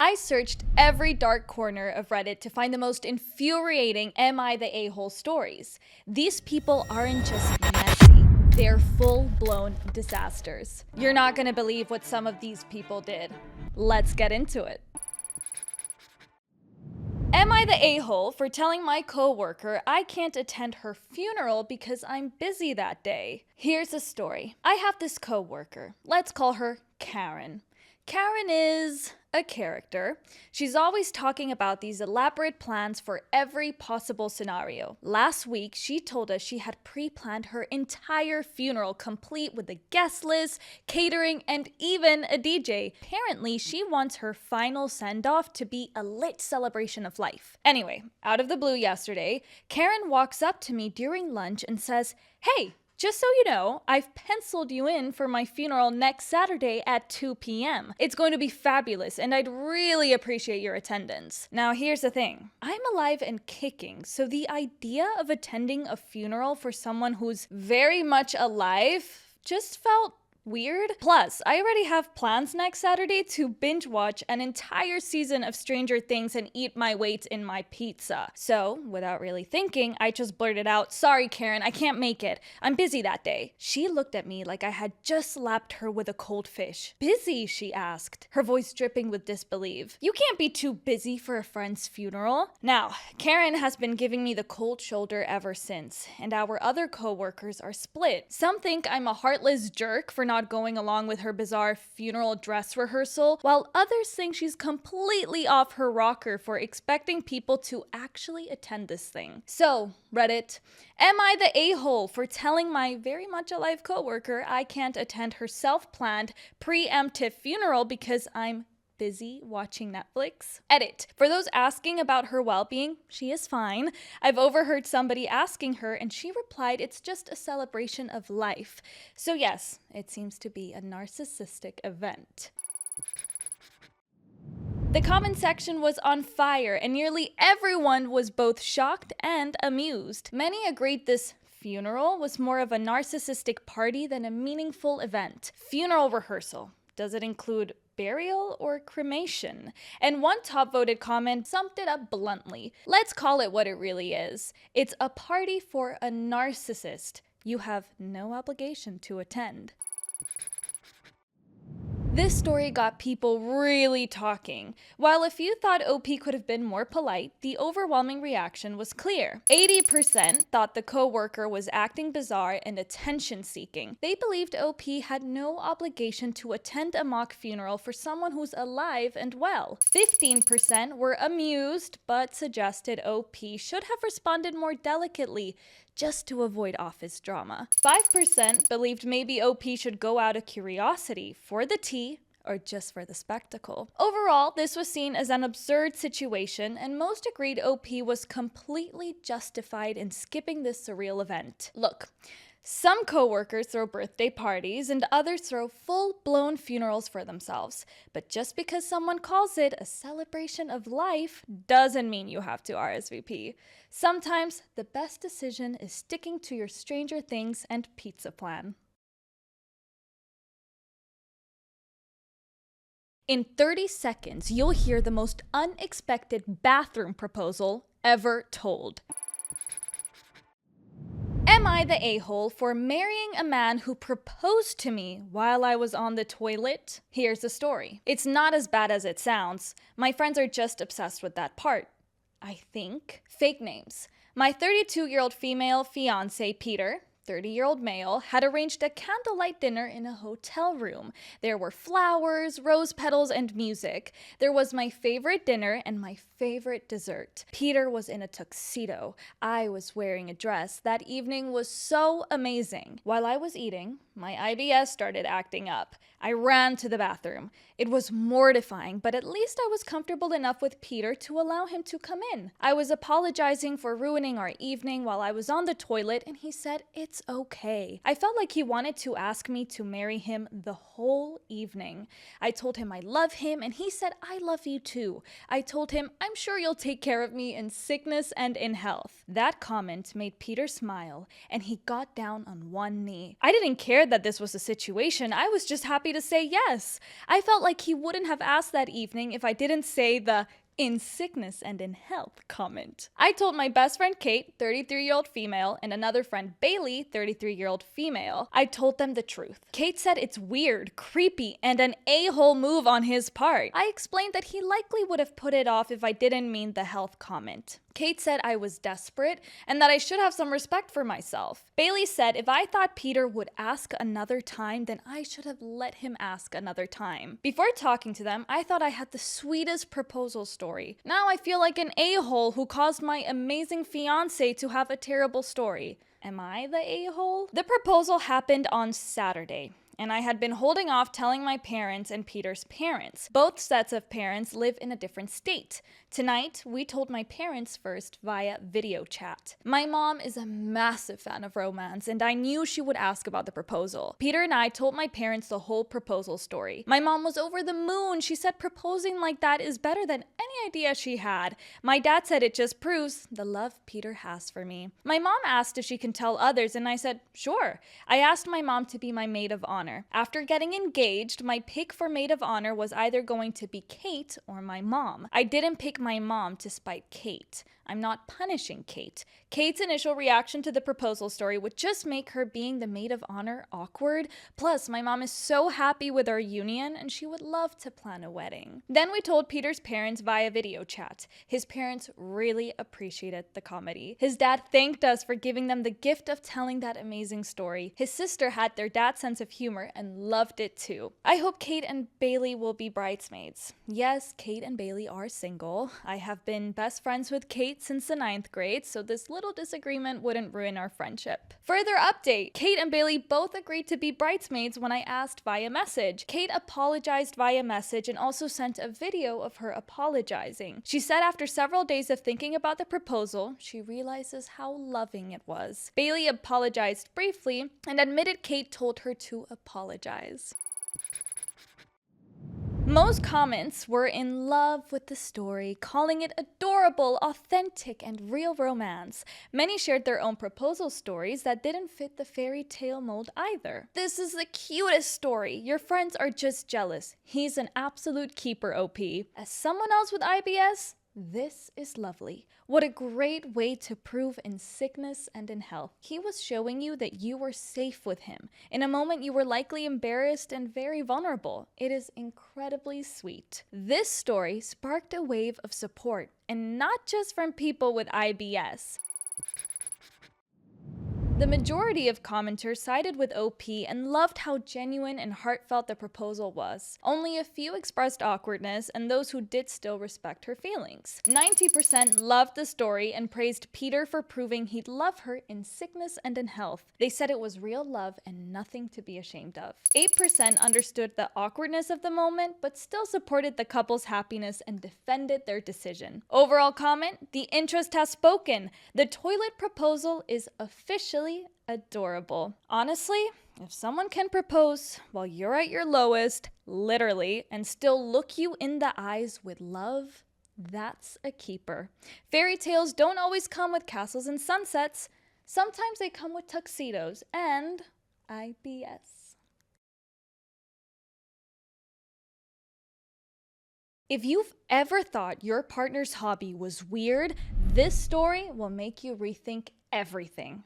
I searched every dark corner of Reddit to find the most infuriating Am I the A-hole stories. These people aren't just messy, they're full-blown disasters. You're not gonna believe what some of these people did. Let's get into it. Am I the a-hole for telling my coworker I can't attend her funeral because I'm busy that day? Here's the story. I have this coworker. Let's call her Karen. Karen is a character. She's always talking about these elaborate plans for every possible scenario. Last week, she told us she had pre-planned her entire funeral, complete with a guest list, catering, and even a DJ. Apparently, she wants her final send-off to be a lit celebration of life. Anyway, out of the blue yesterday, Karen walks up to me during lunch and says, "Hey, just so you know, I've penciled you in for my funeral next Saturday at 2 p.m. It's going to be fabulous, and I'd really appreciate your attendance." Now, here's the thing. I'm alive and kicking, so the idea of attending a funeral for someone who's very much alive just felt weird. Plus, I already have plans next Saturday to binge watch an entire season of Stranger Things and eat my weight in my pizza. So, without really thinking, I just blurted out, "Sorry, Karen, I can't make it. I'm busy that day." She looked at me like I had just slapped her with a cold fish. "Busy?" she asked, her voice dripping with disbelief. "You can't be too busy for a friend's funeral." Now, Karen has been giving me the cold shoulder ever since, and our other coworkers are split. Some think I'm a heartless jerk for not going along with her bizarre funeral dress rehearsal, while others think she's completely off her rocker for expecting people to actually attend this thing. So, Reddit, am I the a-hole for telling my very much alive coworker I can't attend her self-planned, preemptive funeral because I'm busy watching Netflix? Edit. For those asking about her well-being, she is fine. I've overheard somebody asking her and she replied it's just a celebration of life. So yes, it seems to be a narcissistic event. The comment section was on fire and nearly everyone was both shocked and amused. Many agreed this funeral was more of a narcissistic party than a meaningful event. Funeral rehearsal. Does it include burial or cremation? And one top voted comment summed it up bluntly. Let's call it what it really is. It's a party for a narcissist. You have no obligation to attend. This story got people really talking. While a few thought OP could have been more polite, the overwhelming reaction was clear. 80% thought the coworker was acting bizarre and attention-seeking. They believed OP had no obligation to attend a mock funeral for someone who's alive and well. 15% were amused, but suggested OP should have responded more delicately, just to avoid office drama. 5% believed maybe OP should go out of curiosity, for the tea, or just for the spectacle. Overall, this was seen as an absurd situation, and most agreed OP was completely justified in skipping this surreal event. Look, some coworkers throw birthday parties and others throw full-blown funerals for themselves. But just because someone calls it a celebration of life doesn't mean you have to RSVP. Sometimes the best decision is sticking to your Stranger Things and pizza plan. In 30 seconds, you'll hear the most unexpected bathroom proposal ever told. Am I the a-hole for marrying a man who proposed to me while I was on the toilet? Here's the story. It's not as bad as it sounds. My friends are just obsessed with that part, I think. Fake names. My 32-year-old female fiance, Peter, 30-year-old male, had arranged a candlelight dinner in a hotel room. There were flowers, rose petals, and music. There was my favorite dinner and my favorite dessert. Peter was in a tuxedo. I was wearing a dress. That evening was so amazing. While I was eating, my IBS started acting up. I ran to the bathroom. It was mortifying, but at least I was comfortable enough with Peter to allow him to come in. I was apologizing for ruining our evening while I was on the toilet, and he said it's okay. I felt like he wanted to ask me to marry him the whole evening. I told him I love him, and he said I love you too. I told him I'm sure you'll take care of me in sickness and in health. That comment made Peter smile, and he got down on one knee. I didn't care scared that this was a situation, I was just happy to say yes. I felt like he wouldn't have asked that evening if I didn't say the "in sickness and in health" comment. I told my best friend Kate, 33-year-old female, and another friend Bailey, 33-year-old female. I told them the truth. Kate said it's weird, creepy, and an a-hole move on his part. I explained that he likely would have put it off if I didn't mean the health comment. Kate said I was desperate and that I should have some respect for myself. Bailey said if I thought Peter would ask another time, then I should have let him ask another time. Before talking to them, I thought I had the sweetest proposal story. Now I feel like an a-hole who caused my amazing fiance to have a terrible story. Am I the a-hole? The proposal happened on Saturday, and I had been holding off telling my parents and Peter's parents. Both sets of parents live in a different state. Tonight, we told my parents first via video chat. My mom is a massive fan of romance, and I knew she would ask about the proposal. Peter and I told my parents the whole proposal story. My mom was over the moon. She said proposing like that is better than any idea she had. My dad said it just proves the love Peter has for me. My mom asked if she can tell others, and I said, sure. I asked my mom to be my maid of honor. After getting engaged, my pick for maid of honor was either going to be Kate or my mom. I didn't pick my mom to spite Kate. I'm not punishing Kate. Kate's initial reaction to the proposal story would just make her being the maid of honor awkward. Plus, my mom is so happy with our union and she would love to plan a wedding. Then we told Peter's parents via video chat. His parents really appreciated the comedy. His dad thanked us for giving them the gift of telling that amazing story. His sister had their dad's sense of humor and loved it too. I hope Kate and Bailey will be bridesmaids. Yes, Kate and Bailey are single. I have been best friends with Kate since the 9th grade, so this little disagreement wouldn't ruin our friendship. Further update, Kate and Bailey both agreed to be bridesmaids when I asked via message. Kate apologized via message and also sent a video of her apologizing. She said after several days of thinking about the proposal, she realizes how loving it was. Bailey apologized briefly and admitted Kate told her to apologize. Most comments were in love with the story, calling it adorable, authentic, and real romance. Many shared their own proposal stories that didn't fit the fairy tale mold either. This is the cutest story. Your friends are just jealous. He's an absolute keeper, OP. As someone else with IBS, this is lovely. What a great way to prove in sickness and in health. He was showing you that you were safe with him. In a moment you were likely embarrassed and very vulnerable. It is incredibly sweet. This story sparked a wave of support, and not just from people with IBS. The majority of commenters sided with OP and loved how genuine and heartfelt the proposal was. Only a few expressed awkwardness, and those who did still respect her feelings. 90% loved the story and praised Peter for proving he'd love her in sickness and in health. They said it was real love and nothing to be ashamed of. 8% understood the awkwardness of the moment, but still supported the couple's happiness and defended their decision. Overall comment, the interest has spoken. The toilet proposal is officially adorable. Honestly, if someone can propose while you're at your lowest, literally, and still look you in the eyes with love, that's a keeper. Fairy tales don't always come with castles and sunsets. Sometimes they come with tuxedos and IBS. If you've ever thought your partner's hobby was weird, this story will make you rethink everything.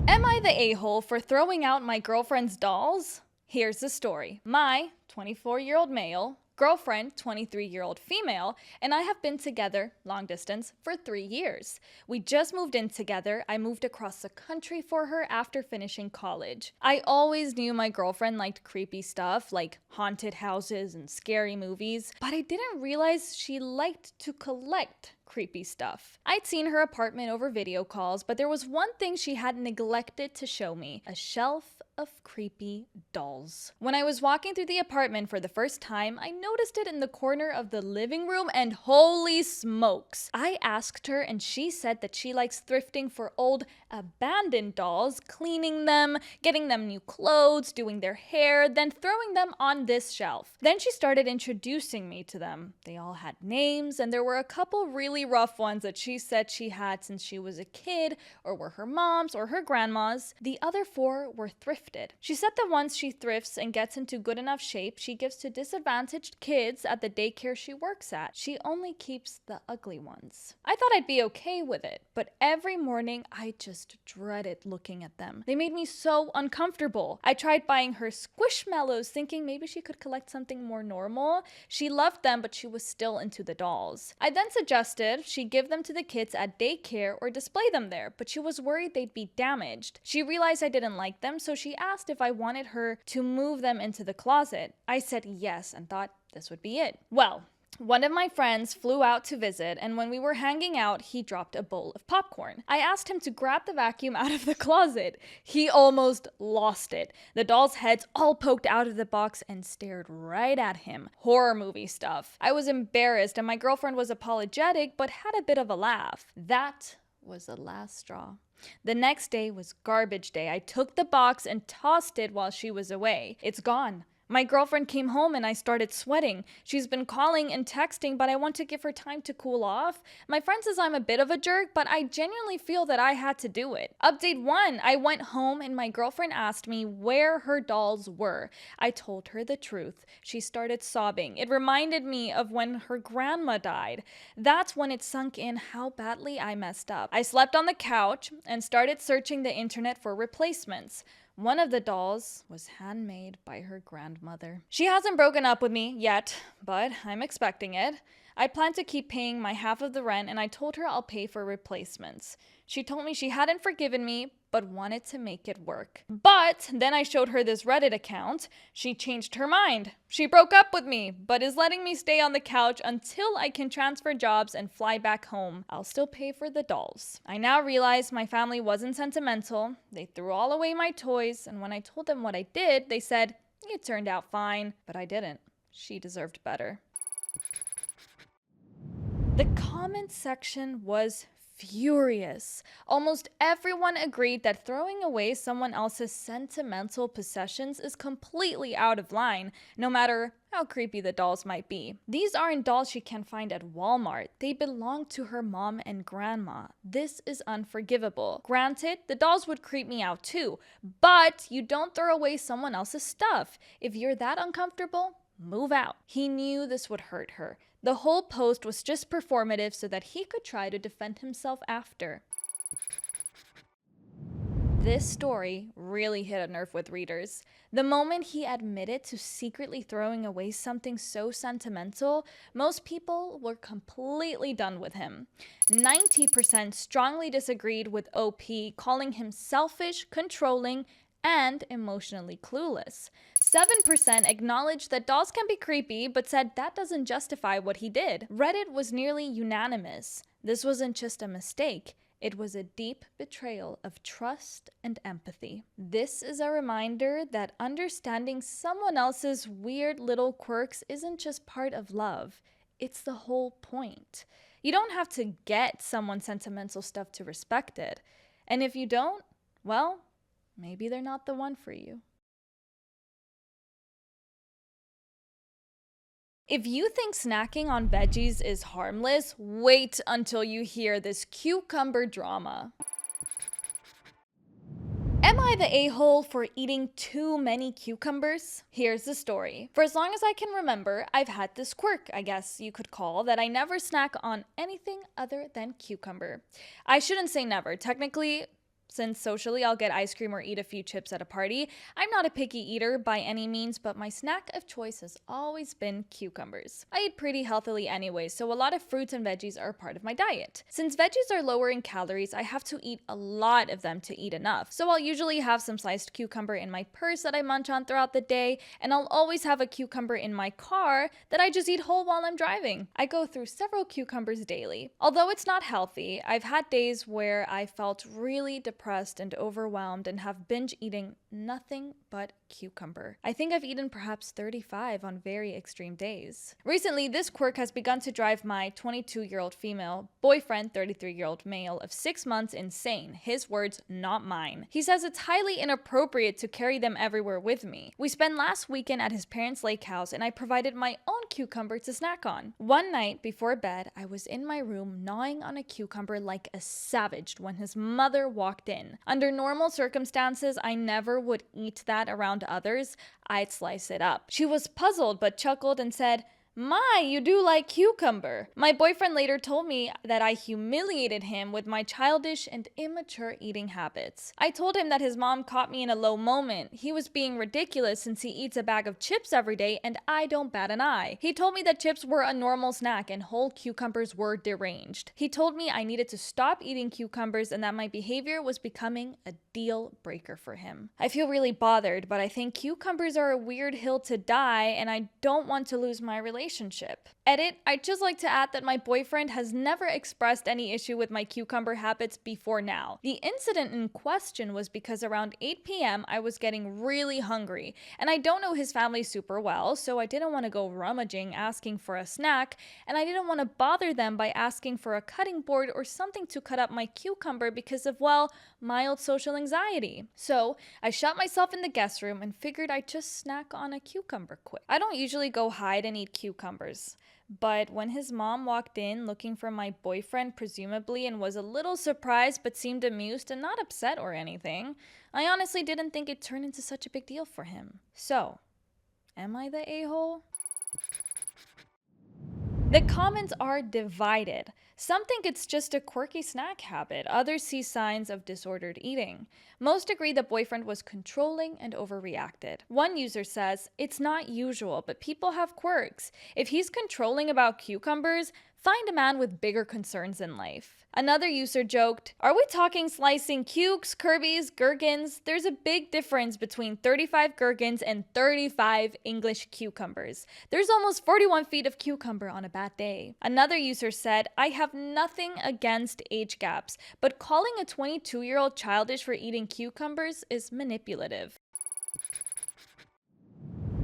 Am I the a-hole for throwing out my girlfriend's dolls? Here's the story. My 24-year-old male, girlfriend, 23-year-old female, and I have been together, long distance, for 3 years. We just moved in together. I moved across the country for her after finishing college. I always knew my girlfriend liked creepy stuff like haunted houses and scary movies, but I didn't realize she liked to collect creepy stuff. I'd seen her apartment over video calls, but there was one thing she had neglected to show me: a shelf of creepy dolls. When I was walking through the apartment for the first time, I noticed it in the corner of the living room, and holy smokes! I asked her and she said that she likes thrifting for old abandoned dolls, cleaning them, getting them new clothes, doing their hair, then throwing them on this shelf. Then she started introducing me to them. They all had names, and there were a couple really rough ones that she said she had since she was a kid, or were her mom's or her grandma's. The other 4 were thrifted. She said the ones she thrifts and gets into good enough shape, she gives to disadvantaged kids at the daycare she works at. She only keeps the ugly ones. I thought I'd be okay with it, but every morning I just dreaded looking at them. They made me so uncomfortable. I tried buying her squishmallows, thinking maybe she could collect something more normal. She loved them, but she was still into the dolls. I then suggested she give them to the kids at daycare or display them there, but she was worried they'd be damaged. She realized I didn't like them, so she asked if I wanted her to move them into the closet. I said yes and thought this would be it. Well, one of my friends flew out to visit, and when we were hanging out, he dropped a bowl of popcorn. I asked him to grab the vacuum out of the closet. He almost lost it. The dolls' heads all poked out of the box and stared right at him. Horror movie stuff. I was embarrassed, and my girlfriend was apologetic, but had a bit of a laugh. That was the last straw. The next day was garbage day. I took the box and tossed it while she was away. It's gone. My girlfriend came home and I started sweating. She's been calling and texting, but I want to give her time to cool off. My friend says I'm a bit of a jerk, but I genuinely feel that I had to do it. Update 1, I went home and my girlfriend asked me where her dolls were. I told her the truth. She started sobbing. It reminded me of when her grandma died. That's when it sunk in how badly I messed up. I slept on the couch and started searching the internet for replacements. One of the dolls was handmade by her grandmother. She hasn't broken up with me yet, but I'm expecting it. I plan to keep paying my half of the rent, and I told her I'll pay for replacements. She told me she hadn't forgiven me, but wanted to make it work. But then I showed her this Reddit account. She changed her mind. She broke up with me, but is letting me stay on the couch until I can transfer jobs and fly back home. I'll still pay for the dolls. I now realize my family wasn't sentimental. They threw all away my toys, and when I told them what I did, they said, "It turned out fine," but I didn't. She deserved better. The comment section was furious. Almost everyone agreed that throwing away someone else's sentimental possessions is completely out of line, no matter how creepy the dolls might be. These aren't dolls you can find at Walmart. They belong to her mom and grandma. This is unforgivable. Granted, the dolls would creep me out too, but you don't throw away someone else's stuff. If you're that uncomfortable, move out. He knew this would hurt her. The whole post was just performative so that he could try to defend himself after. This story really hit a nerve with readers. The moment he admitted to secretly throwing away something so sentimental, most people were completely done with him. 90% strongly disagreed with OP, calling him selfish, controlling, and emotionally clueless. 7% acknowledged that dolls can be creepy, but said that doesn't justify what he did. Reddit was nearly unanimous. This wasn't just a mistake. It was a deep betrayal of trust and empathy. This is a reminder that understanding someone else's weird little quirks isn't just part of love. It's the whole point. You don't have to get someone's sentimental stuff to respect it. And if you don't, well, maybe they're not the one for you. If you think snacking on veggies is harmless, wait until you hear this cucumber drama. Am I the a-hole for eating too many cucumbers? Here's the story. For as long as I can remember, I've had this quirk, I guess you could call, that I never snack on anything other than cucumber. I shouldn't say never. Technically, since socially I'll get ice cream or eat a few chips at a party, I'm not a picky eater by any means, but my snack of choice has always been cucumbers. I eat pretty healthily anyway, so a lot of fruits and veggies are part of my diet. Since veggies are lower in calories, I have to eat a lot of them to eat enough. So I'll usually have some sliced cucumber in my purse that I munch on throughout the day, and I'll always have a cucumber in my car that I just eat whole while I'm driving. I go through several cucumbers daily. Although it's not healthy, I've had days where I felt really depressed depressed and overwhelmed and have binge eating nothing but cucumber. I think I've eaten perhaps 35 on very extreme days. Recently, this quirk has begun to drive my 22-year-old female boyfriend, 33-year-old male of 6 months insane. His words, not mine. He says it's highly inappropriate to carry them everywhere with me. We spent last weekend at his parents' lake house and I provided my own cucumber to snack on. One night before bed, I was in my room gnawing on a cucumber like a savage when his mother walked in. Under normal circumstances, I never would eat that around others. I'd slice it up. She was puzzled but chuckled and said, "My, you do like cucumber." My boyfriend later told me that I humiliated him with my childish and immature eating habits. I told him that his mom caught me in a low moment. He was being ridiculous since he eats a bag of chips every day and I don't bat an eye. He told me that chips were a normal snack and whole cucumbers were deranged. He told me I needed to stop eating cucumbers and that my behavior was becoming a deal breaker for him. I feel really bothered, but I think cucumbers are a weird hill to die and I don't want to lose my relationship. Edit, I'd just like to add that my boyfriend has never expressed any issue with my cucumber habits before now. The incident in question was because around 8 p.m. I was getting really hungry, and I don't know his family super well, so I didn't want to go rummaging asking for a snack, and I didn't want to bother them by asking for a cutting board or something to cut up my cucumber because of, well, mild social anxiety. So I shut myself in the guest room and figured I'd just snack on a cucumber quick. I don't usually go hide and eat cucumbers. But when his mom walked in looking for my boyfriend, presumably, and was a little surprised but seemed amused and not upset or anything, I honestly didn't think it turned into such a big deal for him. So, am I the a-hole? The comments are divided. Some think it's just a quirky snack habit. Others see signs of disordered eating. Most agree the boyfriend was controlling and overreacted. One user says, "It's not usual, but people have quirks. If he's controlling about cucumbers, find a man with bigger concerns in life." Another user joked, "Are we talking slicing 𝐥𝐤𝐤𝐞s, 𝐾𝐵s, gherkins? There's a big difference between 35 gherkins and 35 English cucumbers. There's almost 41 feet of cucumber on a bad day." Another user said, "I have nothing against age gaps, but calling a 22-year-old childish for eating cucumbers is manipulative."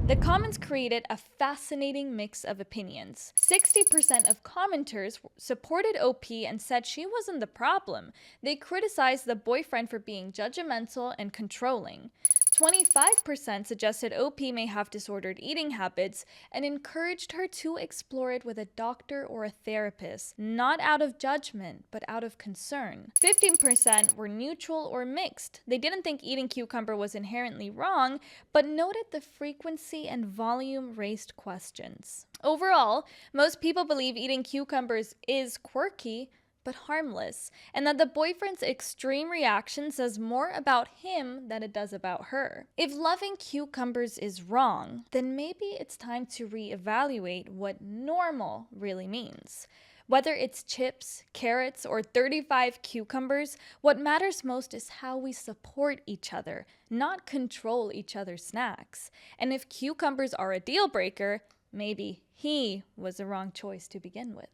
The comments created a fascinating mix of opinions. 60% of commenters supported OP and said she wasn't the problem. They criticized the boyfriend for being judgmental and controlling. 25% suggested OP may have disordered eating habits and encouraged her to explore it with a doctor or a therapist, not out of judgment, but out of concern. 15% were neutral or mixed. They didn't think eating cucumber was inherently wrong, but noted the frequency and volume raised questions. Overall, most people believe eating cucumbers is quirky, but harmless, and that the boyfriend's extreme reaction says more about him than it does about her. If loving cucumbers is wrong, then maybe it's time to reevaluate what normal really means. Whether it's chips, carrots, or 35 cucumbers, what matters most is how we support each other, not control each other's snacks. And if cucumbers are a deal breaker, maybe he was the wrong choice to begin with.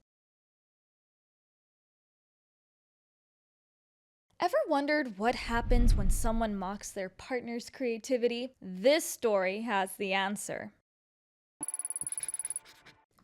Ever wondered what happens when someone mocks their partner's creativity? This story has the answer.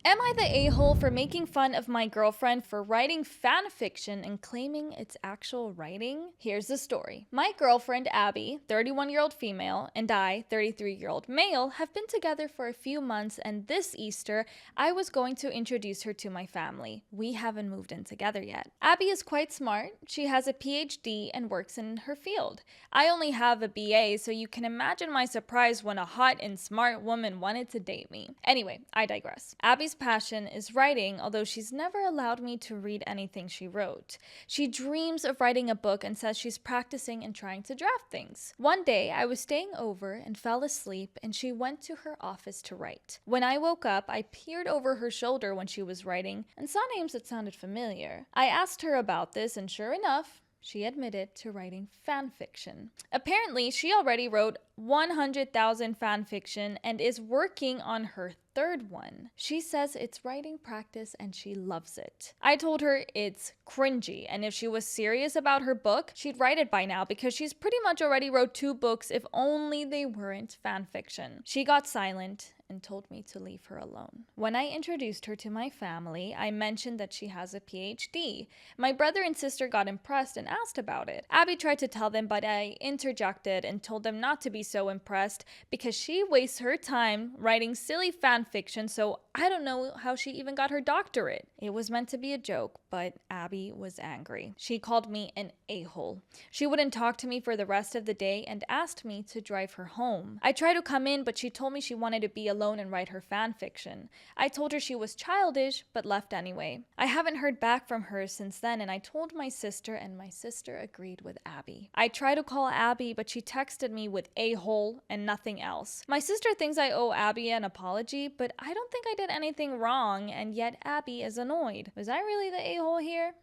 Am I the a-hole for making fun of my girlfriend for writing fan fiction and claiming it's actual writing? Here's the story. My girlfriend Abby, 31-year-old female, and I, 33-year-old male, have been together for a few months, and this Easter, I was going to introduce her to my family. We haven't moved in together yet. Abby is quite smart. She has a PhD and works in her field. I only have a BA, so you can imagine my surprise when a hot and smart woman wanted to date me. Anyway, I digress. Abby's passion is writing, although she's never allowed me to read anything she wrote. She dreams of writing a book and says she's practicing and trying to draft things. One day, I was staying over and fell asleep, and she went to her office to write. When I woke up, I peered over her shoulder when she was writing and saw names that sounded familiar. I asked her about this, and sure enough, she admitted to writing fan fiction. Apparently, she already wrote 100,000 fan fiction and is working on her third one. She says it's writing practice and she loves it. I told her it's cringy, and if she was serious about her book, she'd write it by now because she's pretty much already wrote 2 books if only they weren't fan fiction. She got silent and told me to leave her alone. When I introduced her to my family, I mentioned that she has a PhD. My brother and sister got impressed and asked about it. Abby tried to tell them, but I interjected and told them not to be so impressed because she wastes her time writing silly fan fiction, so I don't know how she even got her doctorate. It was meant to be a joke, but Abby was angry. She called me an a-hole. She wouldn't talk to me for the rest of the day and asked me to drive her home. I tried to come in, but she told me she wanted to be alone and write her fan fiction. I told her she was childish, but left anyway. I haven't heard back from her since then, and I told my sister, and my sister agreed with Abby. I tried to call Abby, but she texted me with a-hole and nothing else. My sister thinks I owe Abby an apology, but I don't think I did anything wrong, and yet Abby is annoyed. Was I really the a-hole here?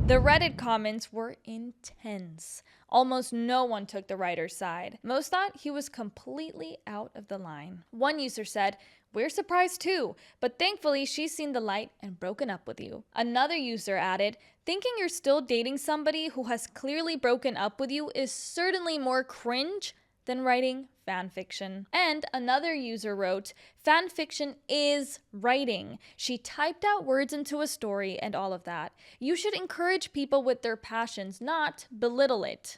The Reddit comments were intense. Almost no one took the writer's side. Most thought he was completely out of the line. One user said, "We're surprised too, but thankfully she's seen the light and broken up with you." Another user added, "Thinking you're still dating somebody who has clearly broken up with you is certainly more cringe than writing fanfiction." And another user wrote, "Fanfiction is writing. She typed out words into a story and all of that. You should encourage people with their passions, not belittle it."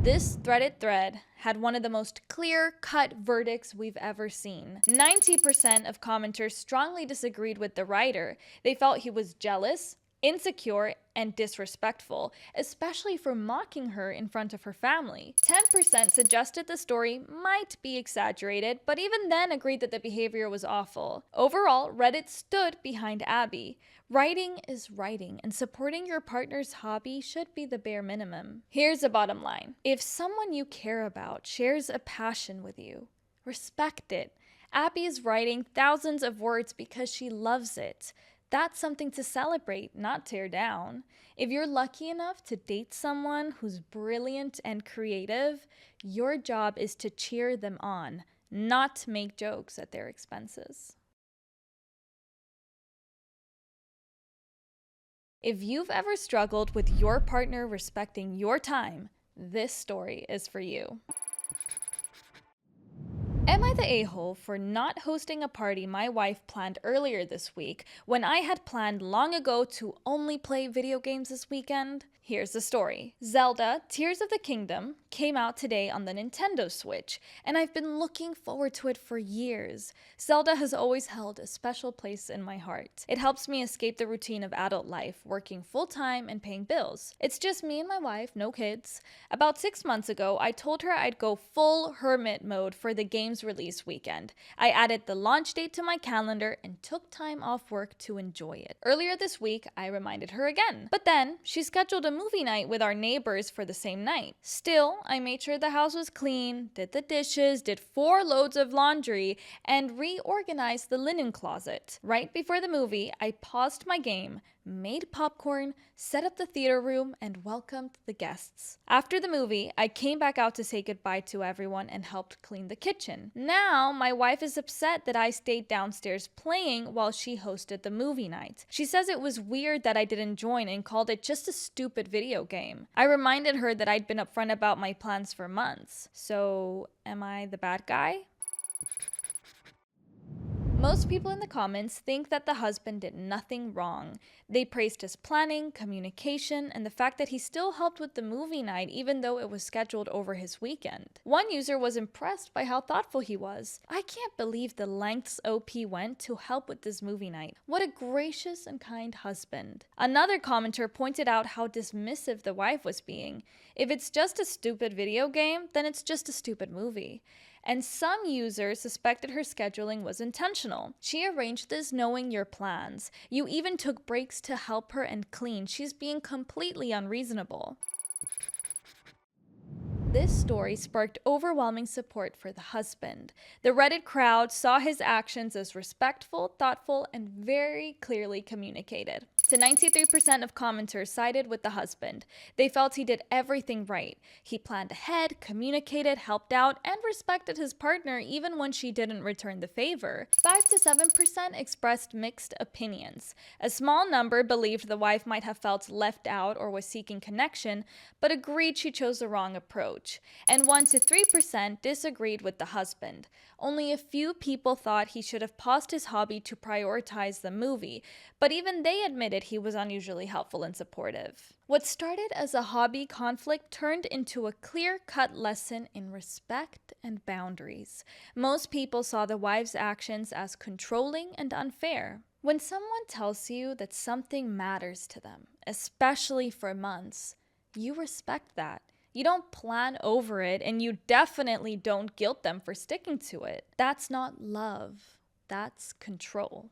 This threaded thread had one of the most clear-cut verdicts we've ever seen. 90% of commenters strongly disagreed with the writer. They felt he was jealous, insecure, and disrespectful, especially for mocking her in front of her family. 10% suggested the story might be exaggerated, but even then agreed that the behavior was awful. Overall, Reddit stood behind Abby. Writing is writing, and supporting your partner's hobby should be the bare minimum. Here's the bottom line. If someone you care about shares a passion with you, respect it. Abby is writing thousands of words because she loves it. That's something to celebrate, not tear down. If you're lucky enough to date someone who's brilliant and creative, your job is to cheer them on, not make jokes at their expenses. If you've ever struggled with your partner respecting your time, this story is for you. Am I the a-hole for not hosting a party my wife planned earlier this week when I had planned long ago to only play video games this weekend? Here's the story. Zelda: Tears of the Kingdom came out today on the Nintendo Switch, and I've been looking forward to it for years. Zelda has always held a special place in my heart. It helps me escape the routine of adult life, working full-time and paying bills. It's just me and my wife, no kids. About 6 months ago, I told her I'd go full hermit mode for the game's release weekend. I added the launch date to my calendar and took time off work to enjoy it. Earlier this week, I reminded her again, but then she scheduled a movie night with our neighbors for the same night. Still, I made sure the house was clean, did the dishes, did 4 loads of laundry, and reorganized the linen closet. Right before the movie, I paused my game, made popcorn, set up the theater room, and welcomed the guests. After the movie, I came back out to say goodbye to everyone and helped clean the kitchen. Now, my wife is upset that I stayed downstairs playing while she hosted the movie night. She says it was weird that I didn't join and called it just a stupid video game. I reminded her that I'd been upfront about my plans for months. So, am I the bad guy? Most people in the comments think that the husband did nothing wrong. They praised his planning, communication, and the fact that he still helped with the movie night even though it was scheduled over his weekend. One user was impressed by how thoughtful he was. "I can't believe the lengths OP went to help with this movie night. What a gracious and kind husband." Another commenter pointed out how dismissive the wife was being. If it's just a stupid video game, then it's just a stupid movie. And some users suspected her scheduling was intentional. "She arranged this knowing your plans. You even took breaks to help her and clean. She's being completely unreasonable." This story sparked overwhelming support for the husband. The Reddit crowd saw his actions as respectful, thoughtful, and very clearly communicated. So 93% of commenters sided with the husband. They felt he did everything right. He planned ahead, communicated, helped out, and respected his partner even when she didn't return the favor. 5 to 7% expressed mixed opinions. A small number believed the wife might have felt left out or was seeking connection, but agreed she chose the wrong approach. And 1 to 3% disagreed with the husband. Only a few people thought he should have paused his hobby to prioritize the movie, but even they admitted he was unusually helpful and supportive. What started as a hobby conflict turned into a clear-cut lesson in respect and boundaries. Most people saw the wife's actions as controlling and unfair. When someone tells you that something matters to them, especially for months, you respect that. You don't plan over it, and you definitely don't guilt them for sticking to it. That's not love. That's control.